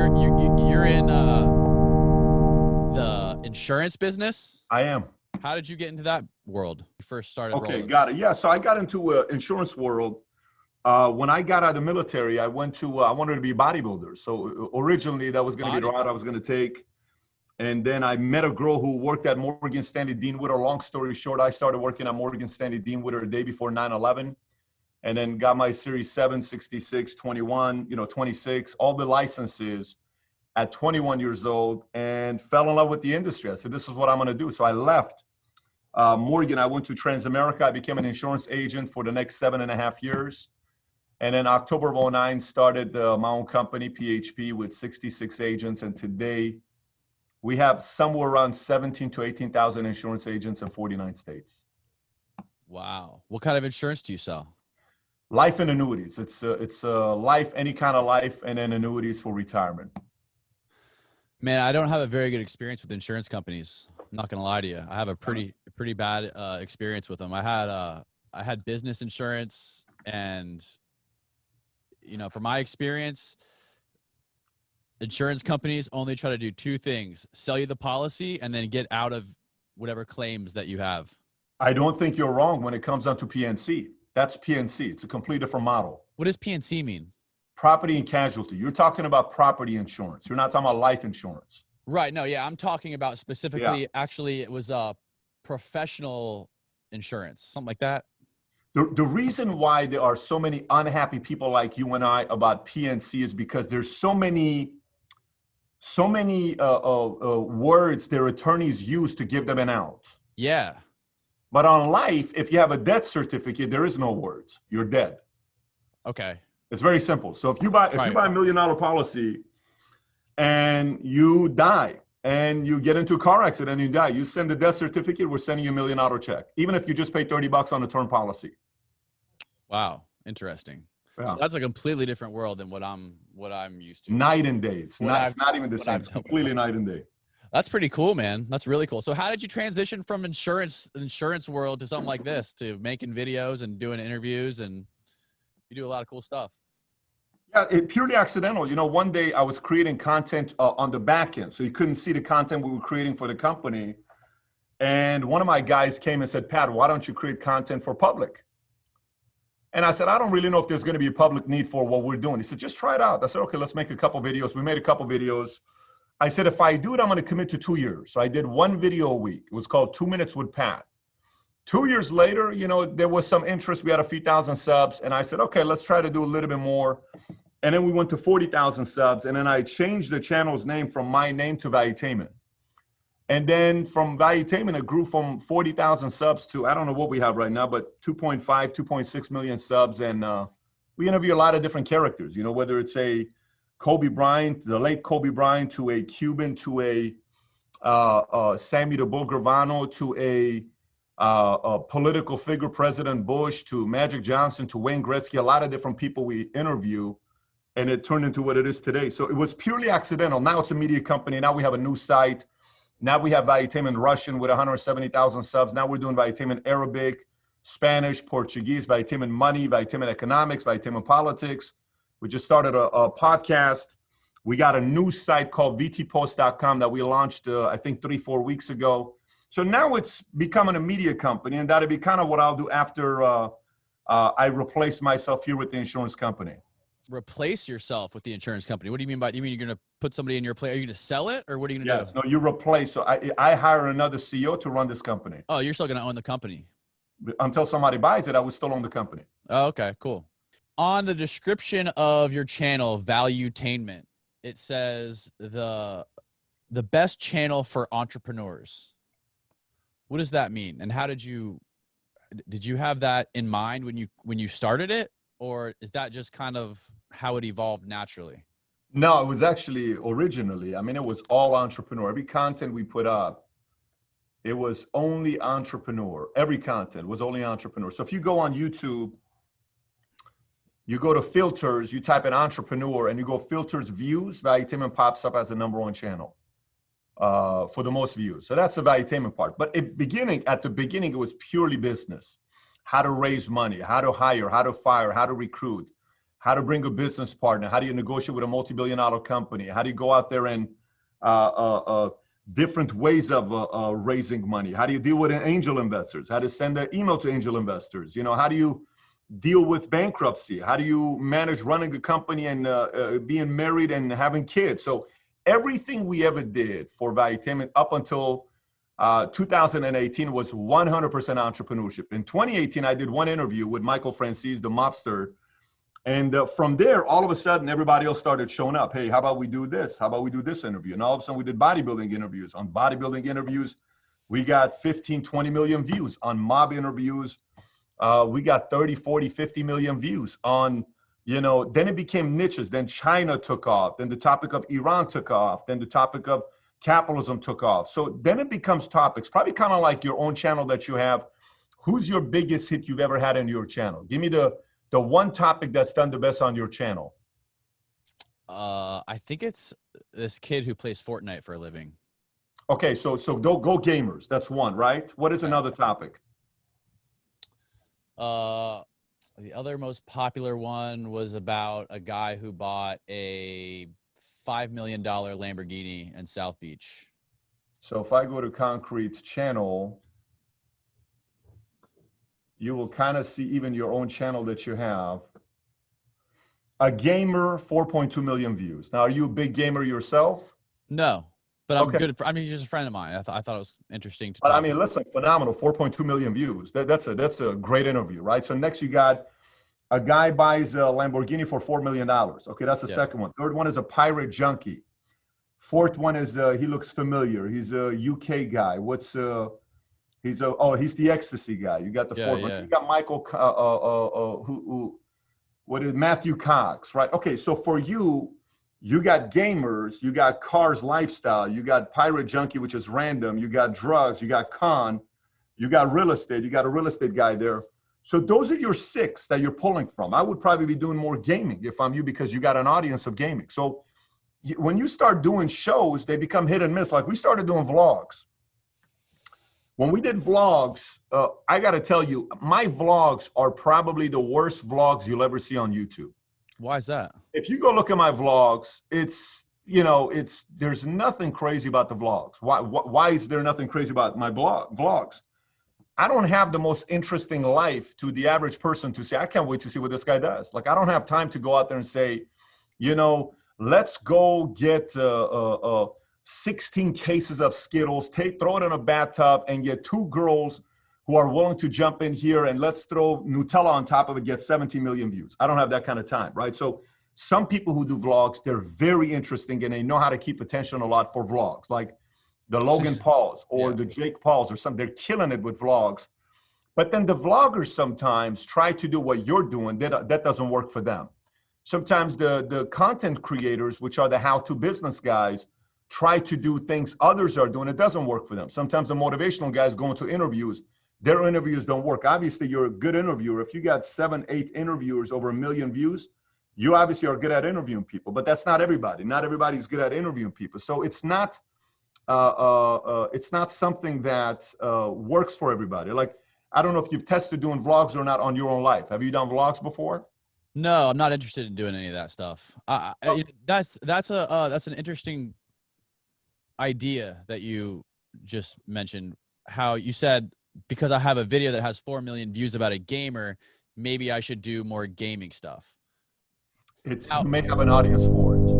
you're in the insurance business. I am. How did you get into that world? You first started Okay, rolling. got it. Yeah, so I got into insurance world. When I got out of the military, I wanted to be a bodybuilder. So originally that was going to be the route I was going to take. And then I met a girl who worked at Morgan Stanley Dean Witter. Long story short, I started working at Morgan Stanley Dean Witter a day before 9/11, and then got my Series 7, 66, 21, 26, all the licenses at 21 years old, and fell in love with the industry. I said, this is what I'm going to do. So I left Morgan. I went to Transamerica. I became an insurance agent for the next 7.5 years. And then October of 09, started my own company, PHP, with 66 agents. And today, we have somewhere around 17 to 18,000 insurance agents in 49 states. Wow. What kind of insurance do you sell? Life and annuities. It's life, any kind of life, and then annuities for retirement. Man, I don't have a very good experience with insurance companies. I'm not going to lie to you. I have a pretty bad experience with them. I had business insurance, and from my experience, insurance companies only try to do two things: sell you the policy and then get out of whatever claims that you have. I don't think you're wrong when it comes down to PNC. That's PNC. It's a completely different model. What does PNC mean? Property and casualty. You're talking about property insurance. You're not talking about life insurance. Right. No, yeah. I'm talking about specifically, actually, it was professional insurance, something like that. The reason why there are so many unhappy people like you and I about PNC is because there's so many words their attorneys use to give them an out. Yeah. But on life, if you have a death certificate, there is no words. You're dead. Okay. It's very simple. So if you buy a $1 million policy and you die and you get into a car accident and you die, you send the death certificate, we're sending you $1 million check, even if you just pay $30 on a term policy. Wow. Interesting. Yeah. So that's a completely different world than what I'm used to. Night and day. It's not even the same. It's completely night and day. That's pretty cool, man. That's really cool. So how did you transition from insurance world to something like this, to making videos and doing interviews, and you do a lot of cool stuff? Yeah, it purely accidental. One day I was creating content on the back end, so you couldn't see the content we were creating for the company. And one of my guys came and said, Pat, why don't you create content for public? And I said, I don't really know if there's going to be a public need for what we're doing. He said, just try it out. I said, okay, let's make a couple videos. We made a couple videos. I said, if I do it, I'm going to commit to 2 years. So I did one video a week. It was called 2 Minutes with Pat. 2 years later, there was some interest. We had a few thousand subs. And I said, okay, let's try to do a little bit more. And then we went to 40,000 subs. And then I changed the channel's name from my name to Valuetainment. And then from Valuetainment, it grew from 40,000 subs to, I don't know what we have right now, but 2.5, 2.6 million subs. And we interview a lot of different characters, whether it's a Kobe Bryant, the late Kobe Bryant, to a Cuban, to a Sammy the Bull Gravano, to a political figure, President Bush, to Magic Johnson, to Wayne Gretzky, a lot of different people we interview, and it turned into what it is today. So it was purely accidental. Now it's a media company. Now we have a new site. Now we have Valuetainment Russian with 170,000 subs. Now we're doing Valuetainment Arabic, Spanish, Portuguese, Valuetainment Money, Valuetainment Economics, Valuetainment Politics. We just started a podcast. We got a new site called vtpost.com that we launched, I think, 3-4 weeks ago. So now it's becoming a media company, and that'll be kind of what I'll do after I replace myself here with the insurance company. Replace yourself with the insurance company? What do you mean by, you mean you're going to put somebody in your place? Are you going to sell it, or what are you going to do? No, you replace. So I hire another CEO to run this company. Oh, you're still going to own the company? Until somebody buys it, I will still own the company. Oh, okay, cool. On the description of your channel, Valuetainment, it says the best channel for entrepreneurs. What does that mean? And how did you have that in mind when you started it, or is that just kind of how it evolved naturally? No, it was actually originally, it was all entrepreneur. Every content we put up, it was only entrepreneur. Every content was only entrepreneur. So if you go on YouTube, you go to filters, you type in entrepreneur, and you go filters views, Valuetainment pops up as the #1 channel for the most views. So that's the Valuetainment part. But at the beginning, it was purely business. How to raise money, how to hire, how to fire, how to recruit, how to bring a business partner, how do you negotiate with a multi-billion-dollar company, how do you go out there and different ways of raising money, how do you deal with angel investors, how to send an email to angel investors, you know, how do you deal with bankruptcy, how do you manage running a company and being married and having kids. So everything we ever did for Valuetainment up until 2018 was 100% entrepreneurship. In 2018, I did one interview with Michael Francis, the mobster. And from there, all of a sudden, everybody else started showing up. Hey, how about we do this? How about we do this interview? And all of a sudden, we did bodybuilding interviews. On bodybuilding interviews, we got 15, 20 million views. On mob interviews, we got 30, 40, 50 million views. On, you know, then it became niches. Then China took off. Then the topic of Iran took off. Then the topic of capitalism took off. So then it becomes topics, probably kind of like your own channel that you have. Who's your biggest hit you've ever had in your channel? Give me the one topic that's done the best on your channel. I think it's this kid who plays Fortnite for a living. Okay, so go gamers. That's one, right? What is another topic? The other most popular one was about a guy who bought a $5 million Lamborghini in South Beach. So if I go to Concrete's channel, you will kind of see even your own channel that you have. A gamer, 4.2 million views. Now, are you a big gamer yourself? No, but I'm okay. good. I mean, he's just a friend of mine. I thought it was interesting to But talk I mean, listen, phenomenal, 4.2 million views. That's a great interview, right? So next you got a guy buys a Lamborghini for $4 million. Okay, that's the second one. Third one is a pirate junkie. Fourth one is he looks familiar. He's a UK guy. He's the ecstasy guy. You got the fourth one. You got Michael, Matthew Cox, right? Okay, so for you, you got gamers, you got cars lifestyle, you got pirate junkie, which is random, you got drugs, you got con, you got real estate, you got a real estate guy there. So those are your 6 that you're pulling from. I would probably be doing more gaming if I'm you, because you got an audience of gaming. So when you start doing shows, they become hit and miss. Like we started doing vlogs. When we did vlogs, I got to tell you, my vlogs are probably the worst vlogs you'll ever see on YouTube. Why is that? If you go look at my vlogs, there's nothing crazy about the vlogs. Why is there nothing crazy about my vlogs? I don't have the most interesting life to the average person to say, I can't wait to see what this guy does. Like, I don't have time to go out there and say, you know, let's go get 16 cases of Skittles, throw it in a bathtub and get 2 girls who are willing to jump in here and let's throw Nutella on top of it, get 17 million views. I don't have that kind of time, right? So some people who do vlogs, they're very interesting and they know how to keep attention a lot for vlogs, like the Logan Pauls or the Jake Pauls or something. They're killing it with vlogs. But then the vloggers sometimes try to do what you're doing. That doesn't work for them. Sometimes the content creators, which are the how-to business guys, try to do things others are doing. It doesn't work for them. Sometimes the motivational guys go into interviews. Their interviews don't work. Obviously, you're a good interviewer. If you got 7, 8 interviewers over 1 million views, you obviously are good at interviewing people. But that's not everybody. Not everybody's good at interviewing people. So it's not something that works for everybody. Like, I don't know if you've tested doing vlogs or not on your own life. Have you done vlogs before? No, I'm not interested in doing any of that stuff. That's an interesting idea that you just mentioned. How you said, because I have a video that has 4 million views about a gamer, maybe I should do more gaming stuff. You may have an audience for it.